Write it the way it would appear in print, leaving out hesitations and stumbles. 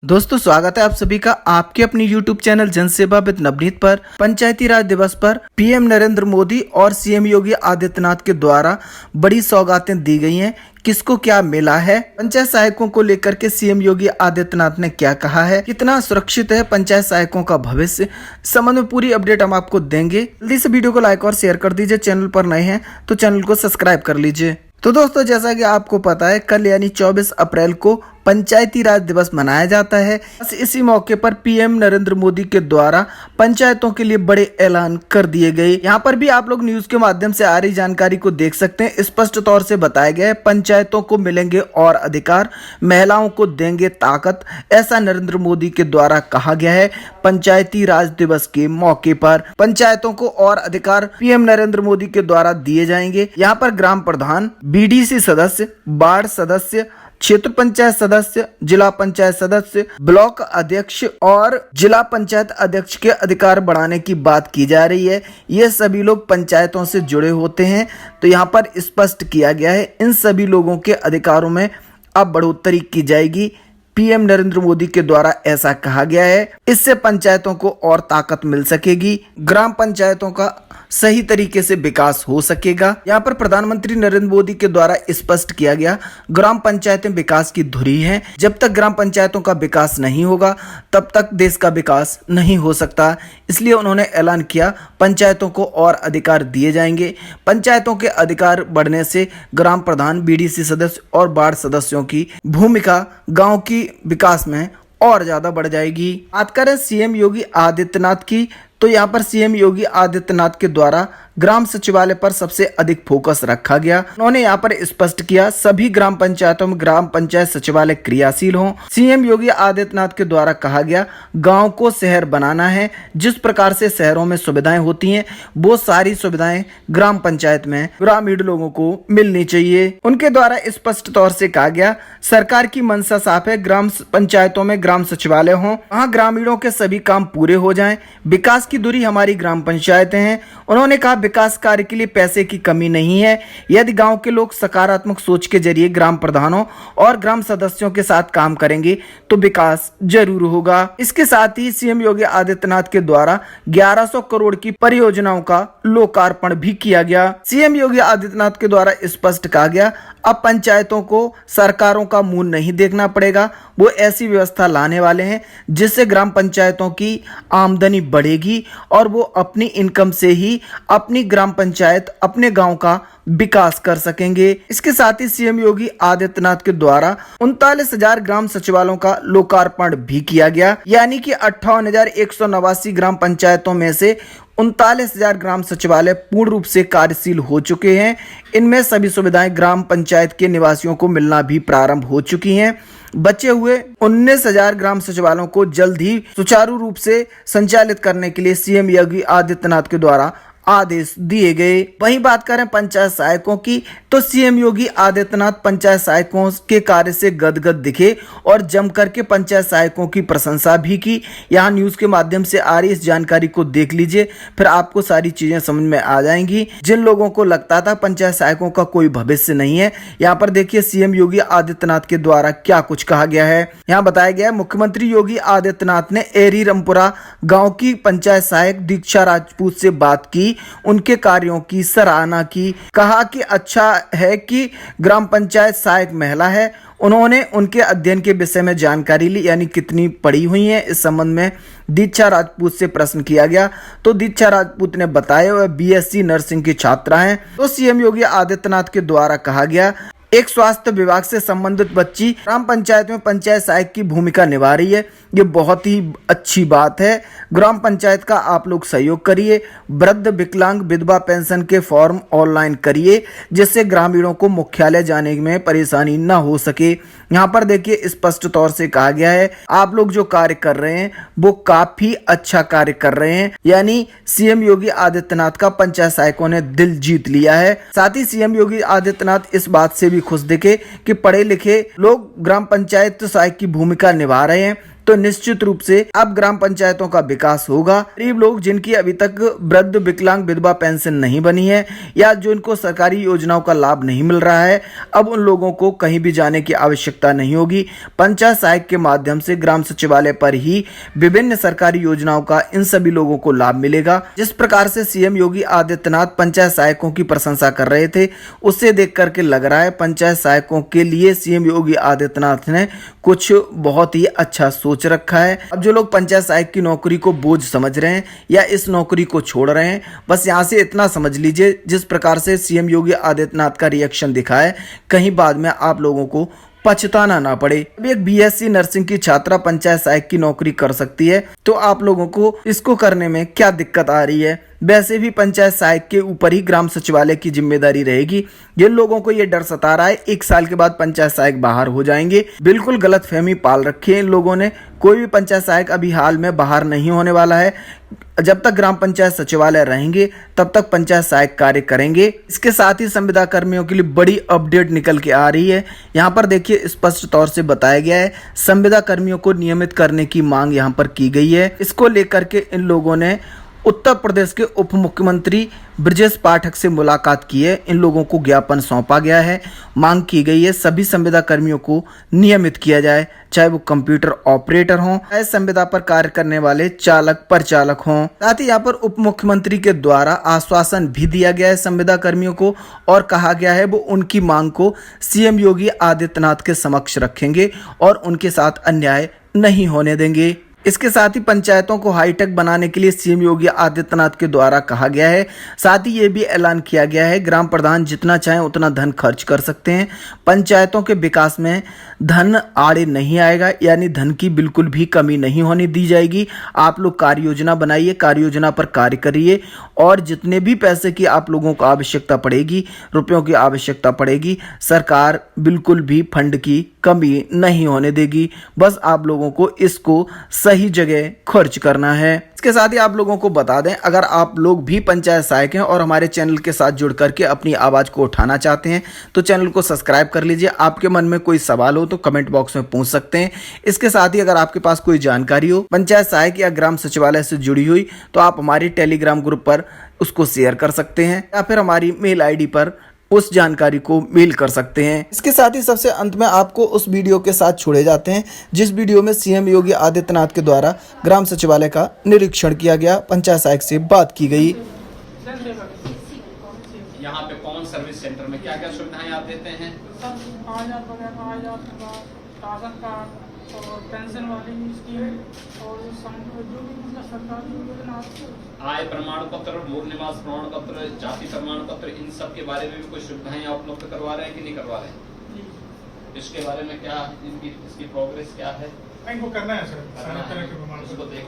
दोस्तों स्वागत है आप सभी का आपके अपनी YouTube चैनल जनसेवा विद नवनीत पर। पंचायती राज दिवस पर पीएम नरेंद्र मोदी और सीएम योगी आदित्यनाथ के द्वारा बड़ी सौगातें दी गई हैं। किसको क्या मिला है, पंचायत सहायकों को लेकर के सीएम योगी आदित्यनाथ ने क्या कहा है, कितना सुरक्षित है पंचायत सहायकों का भविष्य, इस संबंध में पूरी अपडेट हम आपको देंगे। जल्दी से वीडियो को लाइक और शेयर कर दीजिए। चैनल पर नए हैं तो चैनल को सब्सक्राइब कर लीजिए। तो दोस्तों जैसा कि आपको पता है कल यानी 24 अप्रैल को पंचायती राज दिवस मनाया जाता है। बस इसी मौके पर पीएम नरेंद्र मोदी के द्वारा पंचायतों के लिए बड़े ऐलान कर दिए गए। यहाँ पर भी आप लोग न्यूज के माध्यम से आ रही जानकारी को देख सकते हैं। स्पष्ट तौर से बताया गया है पंचायतों को मिलेंगे और अधिकार, महिलाओं को देंगे ताकत, ऐसा नरेंद्र मोदी के द्वारा कहा गया है। पंचायती राज दिवस के मौके पर पंचायतों को और अधिकार पीएम नरेंद्र मोदी के द्वारा दिए जाएंगे। यहाँ पर ग्राम प्रधान, बीडीसी सदस्य, वार्ड सदस्य, क्षेत्र पंचायत सदस्य, जिला पंचायत सदस्य, ब्लॉक अध्यक्ष और जिला पंचायत अध्यक्ष के अधिकार बढ़ाने की बात की जा रही है। ये सभी लोग पंचायतों से जुड़े होते हैं, तो यहाँ पर स्पष्ट किया गया है इन सभी लोगों के अधिकारों में अब बढ़ोतरी की जाएगी। पीएम नरेंद्र मोदी के द्वारा ऐसा कहा गया है। इससे पंचायतों को और ताकत मिल सकेगी, ग्राम पंचायतों का सही तरीके से विकास हो सकेगा। यहाँ पर प्रधानमंत्री नरेंद्र मोदी के द्वारा स्पष्ट किया गया ग्राम पंचायतें विकास की धुरी हैं। जब तक ग्राम पंचायतों का विकास नहीं होगा तब तक देश का विकास नहीं हो सकता। इसलिए उन्होंने ऐलान किया पंचायतों को और अधिकार दिए जाएंगे। पंचायतों के अधिकार बढ़ने से ग्राम प्रधान, बीडीसी सदस्य और वार्ड सदस्यों की भूमिका गाँव की विकास में और ज्यादा बढ़ जाएगी। बात करें सीएम योगी आदित्यनाथ की, तो यहाँ पर सीएम योगी आदित्यनाथ के द्वारा ग्राम सचिवालय पर सबसे अधिक फोकस रखा गया। उन्होंने यहाँ पर स्पष्ट किया सभी ग्राम पंचायतों में ग्राम पंचायत सचिवालय क्रियाशील हों। सीएम योगी आदित्यनाथ के द्वारा कहा गया गांव को शहर बनाना है। जिस प्रकार से शहरों में सुविधाएं होती हैं वो सारी सुविधाएं ग्राम पंचायत में ग्रामीण लोगों को मिलनी चाहिए। उनके द्वारा स्पष्ट तौर से कहा गया सरकार की मंशा साफ है, ग्राम पंचायतों में ग्राम सचिवालय हों, वहाँ ग्रामीणों के सभी काम पूरे हो जाएं। विकास की धुरी हमारी ग्राम पंचायतें हैं। उन्होंने कहा विकास कार्य के लिए पैसे की कमी नहीं है। यदि गांव के लोग सकारात्मक सोच के जरिए ग्राम प्रधानों और ग्राम सदस्यों के साथ काम करेंगे तो विकास जरूर होगा। इसके साथ ही सीएम योगी आदित्यनाथ के द्वारा 1100 करोड़ की परियोजनाओं का लोकार्पण भी किया गया। सीएम योगी आदित्यनाथ के द्वारा स्पष्ट कहा गया अब पंचायतों को सरकारों का मुंह नहीं देखना पड़ेगा। वो ऐसी व्यवस्था लाने वाले हैं जिससे ग्राम पंचायतों की आमदनी बढ़ेगी और वो अपनी इनकम से ही अपनी ग्राम पंचायत, अपने गांव का विकास कर सकेंगे। इसके साथ ही सीएम योगी आदित्यनाथ के द्वारा 39,000 ग्राम सचिवालयों का लोकार्पण भी किया गया, यानी कि 58,189 ग्राम पंचायतों में से 39,000 ग्राम सचिवालय पूर्ण रूप से कार्यशील हो चुके हैं। इनमें सभी सुविधाएं ग्राम पंचायत के निवासियों को मिलना भी प्रारंभ हो चुकी हैं। बचे हुए 19,000 ग्राम सचिवालयों को जल्द ही सुचारू रूप से संचालित करने के लिए सीएम योगी आदित्यनाथ के द्वारा आदेश दिए गए। वहीं बात करें पंचायत सहायकों की, तो सीएम योगी आदित्यनाथ पंचायत सहायकों के कार्य से गदगद दिखे और जम करके पंचायत सहायकों की प्रशंसा भी की। यहाँ न्यूज के माध्यम से आ रही इस जानकारी को देख लीजिए, फिर आपको सारी चीजें समझ में आ जाएंगी। जिन लोगों को लगता था पंचायत सहायकों का कोई भविष्य नहीं है, यहाँ पर देखिए सीएम योगी आदित्यनाथ के द्वारा क्या कुछ कहा गया है। यहाँ बताया गया है मुख्यमंत्री योगी आदित्यनाथ ने एरी रामपुरा गाँव की पंचायत सहायक दीक्षा राजपूत से बात की, उनके कार्यों की सराहना की, कहा कि अच्छा है कि ग्राम पंचायत सहायक महिला है। उन्होंने उनके अध्ययन के विषय में जानकारी ली, यानी कितनी पढ़ी हुई है। इस संबंध में दीक्षा राजपूत से प्रश्न किया गया तो दीक्षा राजपूत ने बताया वह बीएससी नर्सिंग की छात्रा हैं। तो सीएम योगी आदित्यनाथ के द्वारा कहा गया एक स्वास्थ्य विभाग से संबंधित बच्ची ग्राम पंचायत में पंचायत सहायक की भूमिका निभा रही है। ये बहुत ही अच्छी बात है। ग्राम पंचायत का आप लोग सहयोग करिए। वृद्ध, विकलांग, विधवा पेंशन के फॉर्म ऑनलाइन करिए जिससे ग्रामीणों को मुख्यालय जाने में परेशानी न हो सके। यहाँ पर देखिए स्पष्ट तौर से कहा गया है आप लोग जो कार्य कर रहे हैं वो काफी अच्छा कार्य कर रहे हैं, यानी सीएम योगी आदित्यनाथ का पंचायत सहायकों ने दिल जीत लिया है। साथ ही सीएम योगी आदित्यनाथ इस बात से भी खुश दिखे कि पढ़े लिखे लोग ग्राम पंचायत सहायक की भूमिका निभा रहे हैं, तो निश्चित रूप से अब ग्राम पंचायतों का विकास होगा। गरीब लोग जिनकी अभी तक वृद्ध, विकलांग, विधवा पेंशन नहीं बनी है या जो इनको सरकारी योजनाओं का लाभ नहीं मिल रहा है, अब उन लोगों को कहीं भी जाने की आवश्यकता नहीं होगी। पंचायत सहायक के माध्यम से ग्राम सचिवालय पर ही विभिन्न सरकारी योजनाओं का इन सभी लोगों को लाभ मिलेगा। जिस प्रकार से सीएम योगी आदित्यनाथ पंचायत सहायकों की प्रशंसा कर रहे थे, उससे देख करके लग रहा है पंचायत सहायकों के लिए सीएम योगी आदित्यनाथ ने कुछ बहुत ही अच्छा सोच रखा है। अब जो लोग पंचायत सहायक की नौकरी को बोझ समझ रहे हैं या इस नौकरी को छोड़ रहे हैं, बस यहाँ से इतना समझ लीजिए, जिस प्रकार से सीएम योगी आदित्यनाथ का रिएक्शन दिखा है, कहीं बाद में आप लोगों को पछताना ना पड़े। अभी एक बीएससी नर्सिंग की छात्रा पंचायत सहायक की नौकरी कर सकती है, तो आप लोगों को इसको करने में क्या दिक्कत आ रही है? वैसे भी पंचायत सहायक के ऊपर ही ग्राम सचिवालय की जिम्मेदारी रहेगी। जिन लोगों को ये डर सता रहा है 1 साल के बाद पंचायत सहायक बाहर हो जाएंगे, बिल्कुल गलतफहमी पाल रखी है इन लोगों ने। कोई भी पंचायत सहायक अभी हाल में बाहर नहीं होने वाला है। जब तक ग्राम पंचायत सचिवालय रहेंगे तब तक पंचायत सहायक कार्य करेंगे। इसके साथ ही संविदा कर्मियों के लिए बड़ी अपडेट निकल के आ रही है। यहाँ पर देखिए स्पष्ट तौर से बताया गया है, संविदा कर्मियों को नियमित करने की मांग यहाँ पर की गई है। इसको लेकर के इन लोगों ने उत्तर प्रदेश के उप मुख्यमंत्री ब्रजेश पाठक से मुलाकात की है। इन लोगों को ज्ञापन सौंपा गया है। मांग की गई है सभी संविदा कर्मियों को नियमित किया जाए, चाहे वो कंप्यूटर ऑपरेटर हों, चाहे संविदा पर कार्य करने वाले चालक, परिचालक हों। साथ ही यहाँ पर उप मुख्यमंत्री के द्वारा आश्वासन भी दिया गया है संविदा कर्मियों को और कहा गया है वो उनकी मांग को सीएम योगी आदित्यनाथ के समक्ष रखेंगे और उनके साथ अन्याय नहीं होने देंगे। इसके साथ ही पंचायतों को हाईटेक बनाने के लिए सीएम योगी आदित्यनाथ के द्वारा कहा गया है। साथ ही ये भी ऐलान किया गया है ग्राम प्रधान जितना चाहें उतना धन खर्च कर सकते हैं। पंचायतों के विकास में धन आड़े नहीं आएगा, यानी धन की बिल्कुल भी कमी नहीं होने दी जाएगी। आप लोग कार्य योजना बनाइए, कार्य योजना पर कार्य करिए और जितने भी पैसे की आप लोगों को आवश्यकता पड़ेगी, रुपयों की आवश्यकता पड़ेगी, सरकार बिल्कुल भी फंड की कमी नहीं होने देगी। बस आप लोगों को इसको सही जगह खर्च करना है। इसके साथ ही आप लोगों को बता दें, अगर आप लोग भी पंचायत सहायक हैं और हमारे चैनल के साथ जुड़ करके अपनी आवाज़ को उठाना चाहते हैं तो चैनल को सब्सक्राइब कर लीजिए। आपके मन में कोई सवाल हो तो कमेंट बॉक्स में पूछ सकते हैं। इसके साथ ही अगर आपके पास कोई जानकारी हो पंचायत सहायक या ग्राम सचिवालय से जुड़ी हुई तो आप हमारी टेलीग्राम ग्रुप पर उसको शेयर कर सकते हैं या फिर हमारी मेल आईडी पर उस जानकारी को मेल कर सकते हैं। इसके साथ ही सबसे अंत में आपको उस वीडियो के साथ छोड़े जाते हैं जिस वीडियो में सीएम योगी आदित्यनाथ के द्वारा ग्राम सचिवालय का निरीक्षण किया गया, पंचायत सहायक से बात की गई। यहाँ पे कॉमन सर्विस सेंटर में क्या क्या सुविधाएं आप देते हैं? राशन कार्ड और पेंशन वाली स्कीम और जो भी मतलब सरकारी योजना, आय प्रमाण पत्र, मूल निवास प्रमाण पत्र, जाति प्रमाण पत्र, इन सब के बारे में भी कुछ सुविधाएं आप उपलब्ध करवा रहे हैं कि नहीं करवा रहे हैं? इसके बारे में क्या इसकी प्रोग्रेस क्या है? नहीं वो करना है सर, सारे तरह के प्रमाण उसको देख